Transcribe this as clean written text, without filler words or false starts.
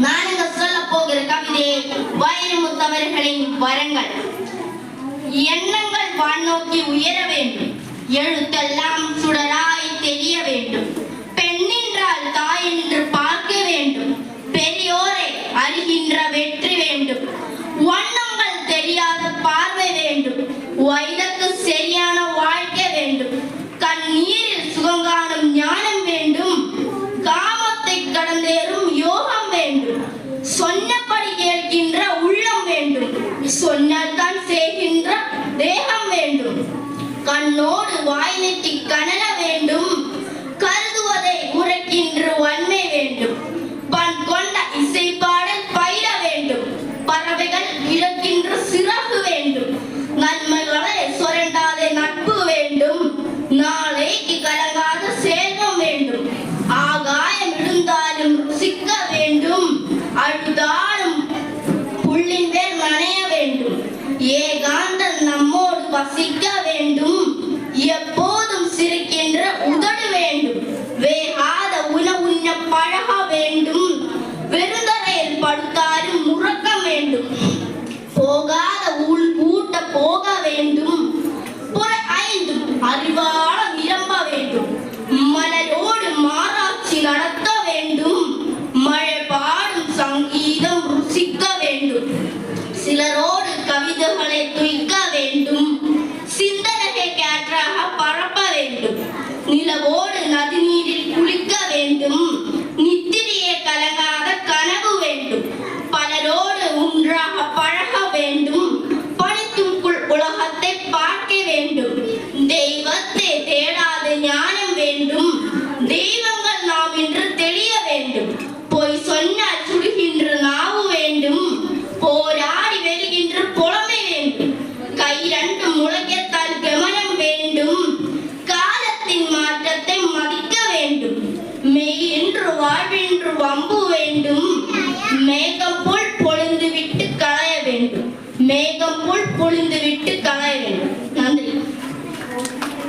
நான் இங்க சொல்ல போகிற கவிதை வைரமுத்து அவர்களின் வரங்கள். எண்ணங்கள் வானோக்கி உயர வேண்டும், எழுத்தெல்லாம் சுடராய் தெரிய வேண்டும். பெண்ணென்றால் தாய் என்று பார்க்க வேண்டும், பெரியோரை அறிகின்ற வெற்றி வேண்டும். வண்ணங்கள் தெரியாத பார்வை வேண்டும், வயதுக்கு சரியான வாழ்க்கை வேண்டும். கண்ணீரில் சுகங்காணும் ஞானம் வேண்டும், காமத்தை கடந்தேறும் யோகம் வேண்டும். சொன்னபடி கேட்கின்ற உள்ளம் வேண்டும், சொன்னால் தான் செய்கின்ற தேகம் வேண்டும். கண்ணோடு வாய் நெட்டி கனல வேண்டும், கருதுவதை உரைக்கின்ற வன்மை வேண்டும். பண் கொண்ட இசைப்பாடல் பயிர வேண்டும், பறவைகள் இழக்கின்ற சிறகு வேண்டும். நன்மைகளை சுரண்டாத நட்பு வேண்டும், நாளைக்கு கலங்காத செல்வம் வேண்டும். ஆகாயம் விழுந்தாலும் ருசிக்க வேண்டும், அழுதாலும் புள்ளின் மேல் நனைய வேண்டும். ஏகாந்தம் நம்மோடு வசிக்க வேண்டும், எப்போதும் சிரிக்கின்ற உதடு வேண்டும். வேகாத உணவு உண்ண பழக வேண்டும், வெறுந்தரையில் படுத்தாலும் முறக்க வேண்டும். போகாத ஊட்ட போக வேண்டும், புற ஐந்தும் அறிவால நிரம்ப வேண்டும். மலரோடு மாராட்சி நடத்த வேண்டும், மழை பாடும் சங்கீதம் ருசிக்க வேண்டும். சிலரோடு கவிதைகளை துய்க்க வேண்டும், சிந்தனையை காற்றாக பரப்ப வேண்டும். நிலவோடு நதி நீரில் குளிக்க வேண்டும், நித்திரையை கலங்காத கனவு வேண்டும். பலரோடு ஒன்றாக பழக வேண்டும், பணித்துக்குள் உலகத்தை பார்க்க வேண்டும். தெய்வத்தை தேடாத ஞானம் வேண்டும், தெய்வங்கள் நாம் என்று தெரிய வேண்டும். பொய் சொன்னால் சுடுகின்ற நாவு வேண்டும், போராடி வெறுகின்ற புலமை வேண்டும். கை ரெண்டு முளைக்கத்தால் கவனம் வேண்டும், காலத்தின் மாற்றத்தை மதிக்க வேண்டும். மெய் என்று வாழ்வென்று வம்பு வேண்டும், மேகம் போல் பொழிந்து விட்டு களைய வேண்டும். மேகம் போல் பொழிந்து விட்டு